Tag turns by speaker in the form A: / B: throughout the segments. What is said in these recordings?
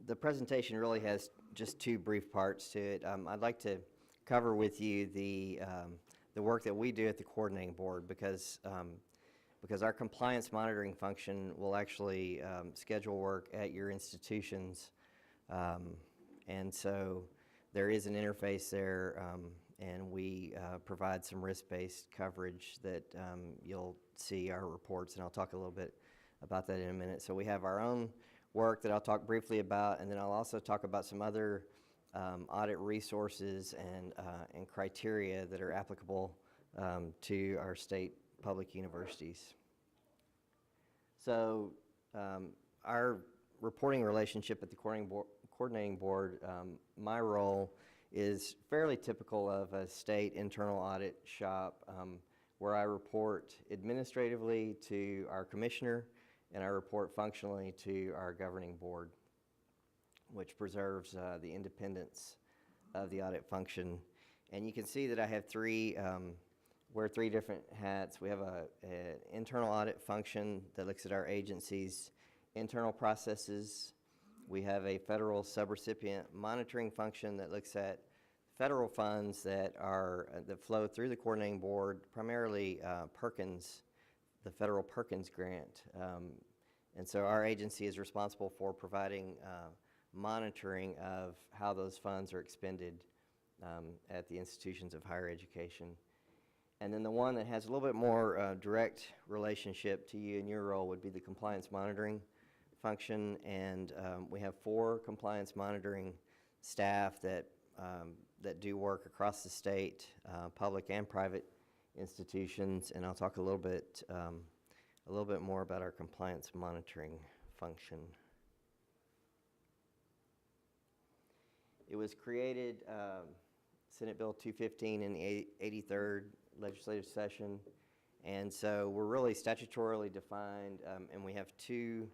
A: The presentation really has just two brief parts to it. I'd like to cover with you the work that we do at the coordinating board, because our compliance monitoring function will actually schedule work at your institutions, and so there is an interface there, and we provide some risk-based coverage that you'll see our reports, and I'll talk a little bit about that in a minute. So we have our own work that I'll talk briefly about, and then I'll also talk about some other audit resources and criteria that are applicable to our state public universities. So our reporting relationship at the coordinating board, my role is fairly typical of a state internal audit shop, where I report administratively to our commissioner and I report functionally to our governing board, which preserves the independence of the audit function. And you can see that I have wear three different hats. We have an internal audit function that looks at our agency's internal processes. We have a federal subrecipient monitoring function that looks at federal funds that flow through the coordinating board, primarily Perkins, the federal Perkins grant. And so our agency is responsible for providing monitoring of how those funds are expended at the institutions of higher education. And then the one that has a little bit more direct relationship to you and your role would be the compliance monitoring function. And we have 4 compliance monitoring staff that do work across the state, public and private institutions. And I'll talk a little bit more about our compliance monitoring function. It was created, Senate Bill 215 in the 83rd legislative session, and so we're really statutorily defined, and we have 2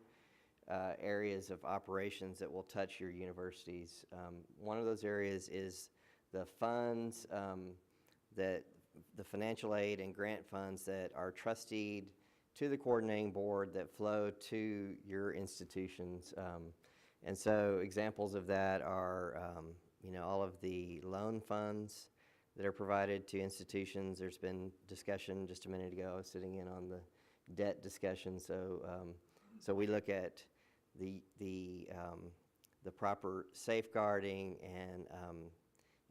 A: areas of operations that will touch your universities. One of those areas is the funds, the financial aid and grant funds that are trusteed to the coordinating board that flow to your institutions. And so examples of that are all of the loan funds that are provided to institutions. There's been discussion just a minute ago. I was sitting in on the debt discussion. So we look at the proper safeguarding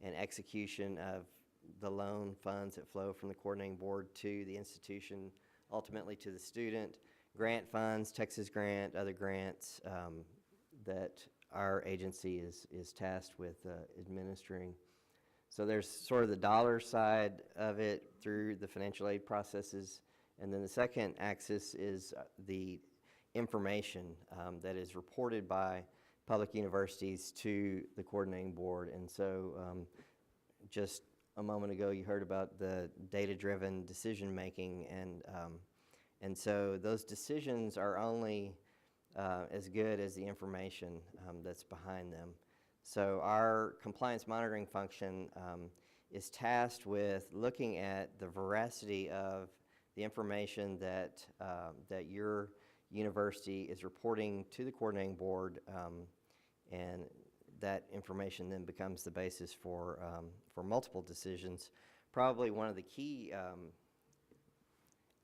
A: and execution of the loan funds that flow from the coordinating board to the institution, ultimately to the student. Grant funds, Texas Grant, other grants that our agency is tasked with administering. So there's sort of the dollar side of it through the financial aid processes, and then the second axis is the information that is reported by public universities to the coordinating board. And so just a moment ago you heard about the data-driven decision making, and so those decisions are only as good as the information that's behind them. So our compliance monitoring function is tasked with looking at the veracity of the information that your university is reporting to the coordinating board, and that information then becomes the basis for multiple decisions. Probably one of the key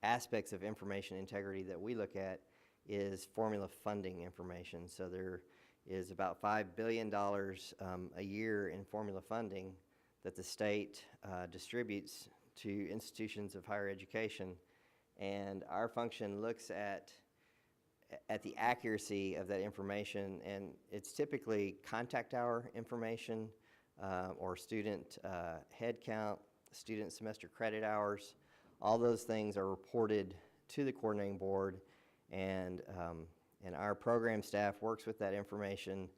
A: aspects of information integrity that we look at is formula funding information. So there is about $5 billion a year in formula funding that the state distributes to institutions of higher education, and our function looks at the accuracy of that information, and it's typically contact hour information or student head count, student semester credit hours. All those things are reported to the coordinating board, and our program staff works with that information,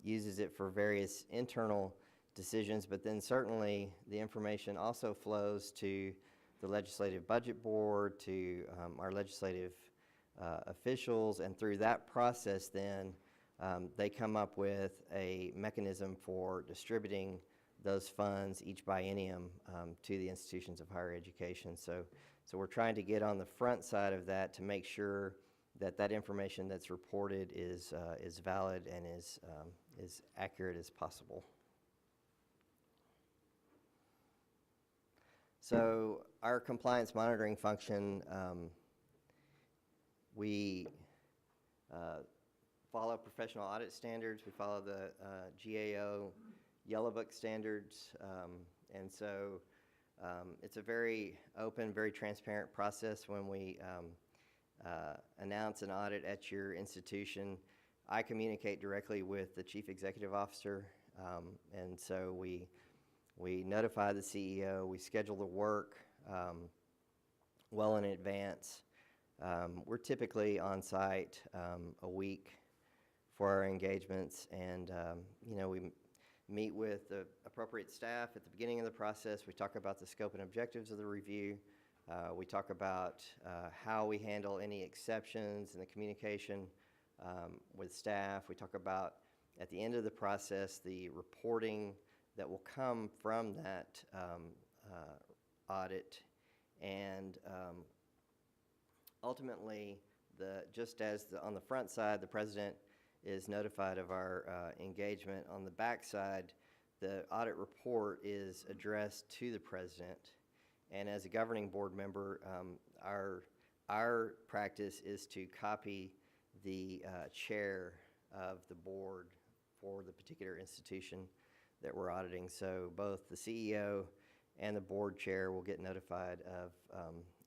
A: uses it for various internal decisions, but then certainly the information also flows to the legislative budget board, to our legislative officials, and through that process then they come up with a mechanism for distributing those funds each biennium to the institutions of higher education. So we're trying to get on the front side of that to make sure that information that's reported is valid and is accurate as possible. So our compliance monitoring function, we follow professional audit standards. We follow the GAO Yellow Book standards, and so it's a very open, very transparent process when we announce an audit at your institution. I communicate directly with the Chief Executive Officer, and so we notify the CEO, we schedule the work well in advance. We're typically on site a week for our engagements, and we meet with the appropriate staff at the beginning of the process. We talk about the scope and objectives of the review. We talk about how we handle any exceptions in the communication with staff. We talk about, at the end of the process, the reporting that will come from that audit, and ultimately, just as on the front side, the president is notified of our engagement. On the back side, the audit report is addressed to the president, and as a governing board member, our practice is to copy the chair of the board for the particular institution that we're auditing. So both the CEO and the board chair will get notified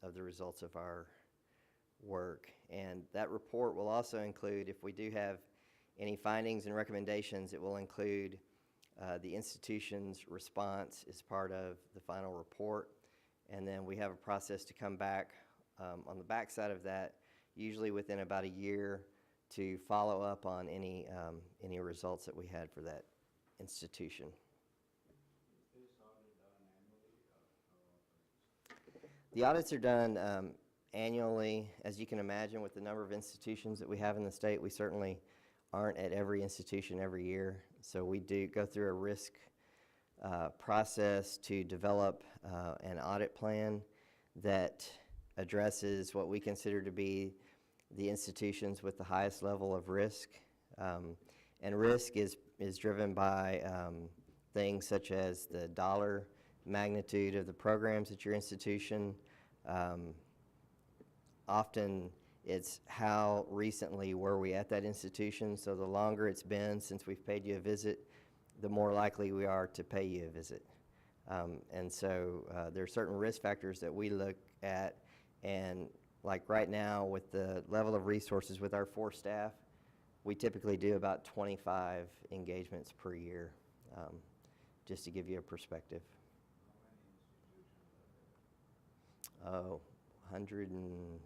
A: of the results of our work. And that report will also include, if we do have any findings and recommendations, it will include the institution's response as part of the final report. And then we have a process to come back on the back side of that, usually within about a year, to follow up on any results that we had for that institution.
B: Is this audit done annually?
A: The audits are done annually. As you can imagine, with the number of institutions that we have in the state, we certainly aren't at every institution every year. So we do go through a risk process to develop an audit plan that addresses what we consider to be the institutions with the highest level of risk. And risk is driven by things such as the dollar magnitude of the programs at your institution. Often it's how recently were we at that institution. So the longer it's been since we've paid you a visit, the more likely we are to pay you a visit. And so there are certain risk factors that we look at, and like right now with the level of resources with our 4 staff, we typically do about 25 engagements per year, just to give you a perspective.
B: How many institutions are there?
A: Oh, 140,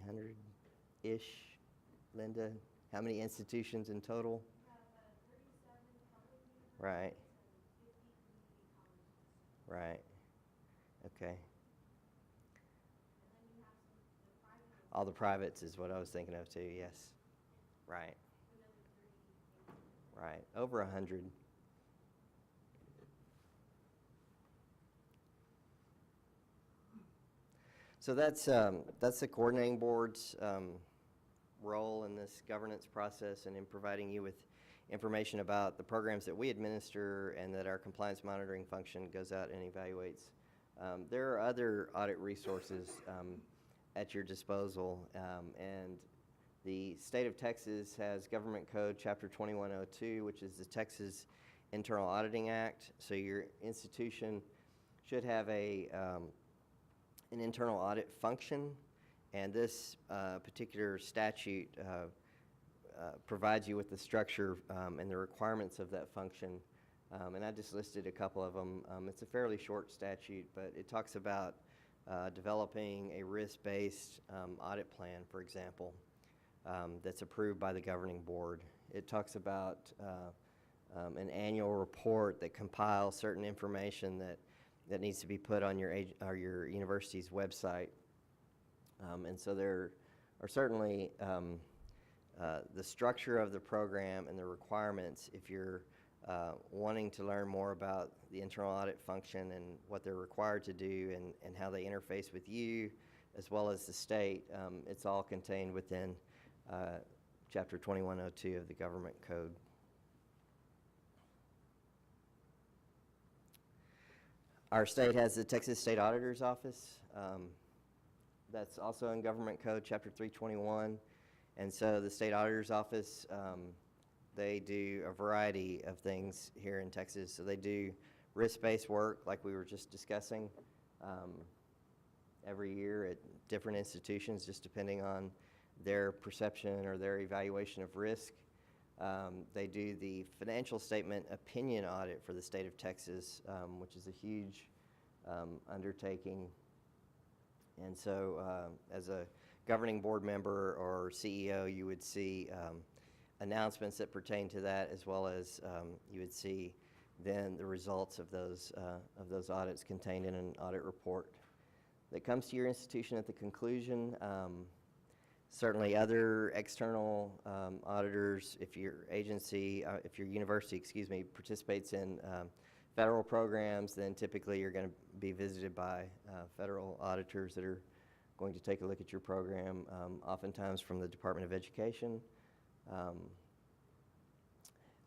A: 100-ish. Linda, how many institutions in total?
C: We have 37 public universities
A: Right,
C: and 50 community colleges.
A: right, okay.
C: And then you have the private
A: All the privates is what I was thinking of too, yes. Right,
C: another 30.
A: right, over 100. So that's the coordinating board's role in this governance process and in providing you with information about the programs that we administer and that our compliance monitoring function goes out and evaluates. There are other audit resources at your disposal, and the state of Texas has Government Code Chapter 2102, which is the Texas Internal Auditing Act. So your institution should have an internal audit function, and this particular statute provides you with the structure and the requirements of that function. And I just listed a couple of them. It's a fairly short statute, but it talks about developing a risk-based audit plan, for example, that's approved by the governing board. It talks about an annual report that compiles certain information that needs to be put on your university's website. And so there are certainly the structure of the program and the requirements. If you're wanting to learn more about the internal audit function and what they're required to do and how they interface with you, as well as the state. It's all contained within Chapter 2102 of the Government Code. Our state has the Texas State Auditor's Office. That's also in Government Code, Chapter 321. And so the State Auditor's Office, they do a variety of things here in Texas. So they do risk-based work, like we were just discussing, every year at different institutions, just depending on their perception or their evaluation of risk. They do the financial statement opinion audit for the state of Texas, which is a huge undertaking. And so as a governing board member or CEO, you would see announcements that pertain to that, as well as you would see then the results of those audits contained in an audit report that comes to your institution at the conclusion. Certainly other external auditors, if your agency, if your university, participates in federal programs, then typically you're going to be visited by federal auditors that are going to take a look at your program, oftentimes from the Department of Education.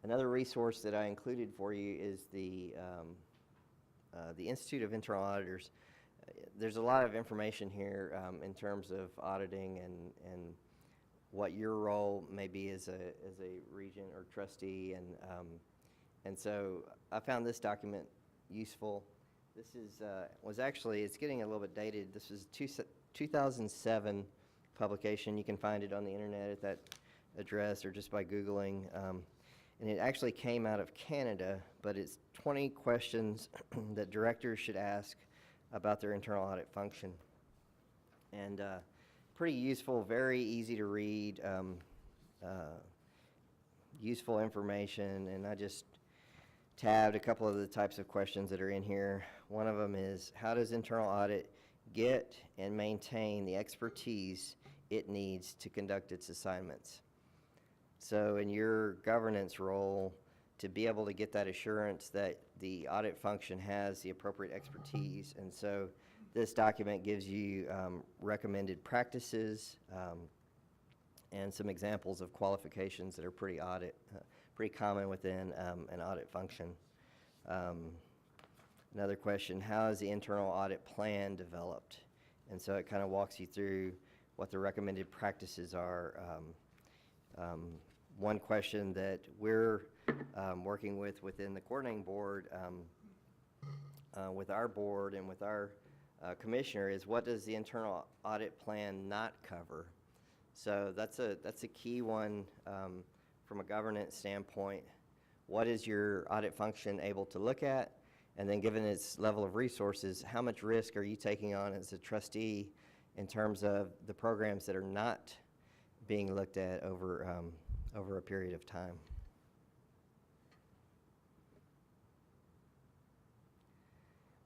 A: Another resource that I included for you is the Institute of Internal Auditors. There's a lot of information here in terms of auditing and what your role may be as a regent or trustee, and so I found this document useful. This is it's getting a little bit dated. This is 2007 publication. You can find it on the internet at that address or just by Googling. And it actually came out of Canada, but it's 20 questions that directors should ask about their internal audit function. And pretty useful, very easy to read, useful information. And I just tabbed a couple of the types of questions that are in here. One of them is, how does internal audit get and maintain the expertise it needs to conduct its assignments? So in your governance role, to be able to get that assurance that the audit function has the appropriate expertise. And so this document gives you recommended practices and some examples of qualifications that are pretty common within an audit function. Another question, how is the internal audit plan developed? And so it kind of walks you through what the recommended practices are. One question that we're working within the coordinating board, with our board and with our commissioner, is what does the internal audit plan not cover? So that's a key one from a governance standpoint. What is your audit function able to look at? And then given its level of resources, how much risk are you taking on as a trustee in terms of the programs that are not being looked at over a period of time?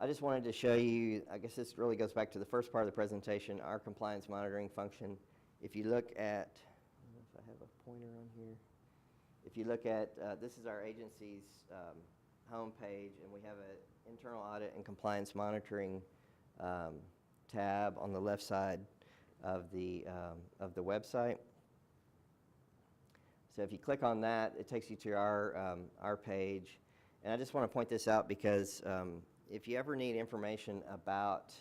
A: I just wanted to show you, I guess this really goes back to the first part of the presentation, our compliance monitoring function. If you look at, I don't know if I have a pointer on here. If you look at, this is our agency's homepage, and we have an internal audit and compliance monitoring tab on the left side of the website. So if you click on that, it takes you to our page. And I just want to point this out because if you ever need information about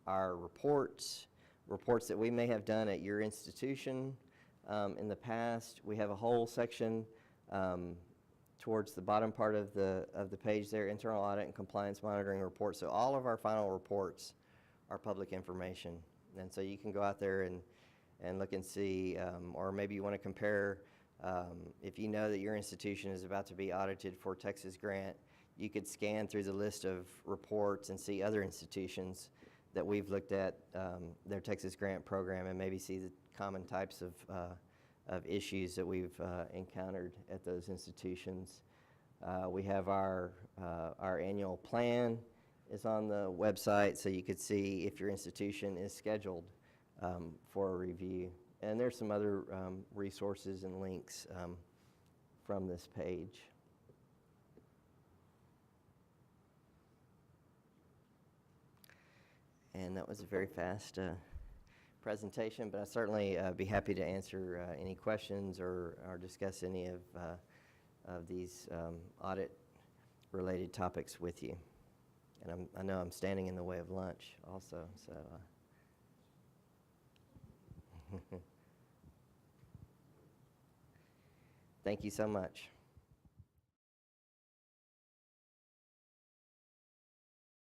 A: our reports that we may have done at your institution in the past, we have a whole section towards the bottom part of the page there, internal audit and compliance monitoring reports. So all of our final reports are public information. And so you can go out there and look and see, or maybe you want to compare, if you know that your institution is about to be audited for Texas grant, you could scan through the list of reports and see other institutions that we've looked at their Texas grant program and maybe see the common types of issues that we've encountered at those institutions. We have our annual plan is on the website, so you could see if your institution is scheduled for a review. And there's some other resources and links from this page. And And that was a very fast presentation, but I'd certainly be happy to answer any questions or discuss any of these audit-related topics with you. And I know I'm standing in the way of lunch also, so. Thank you so much.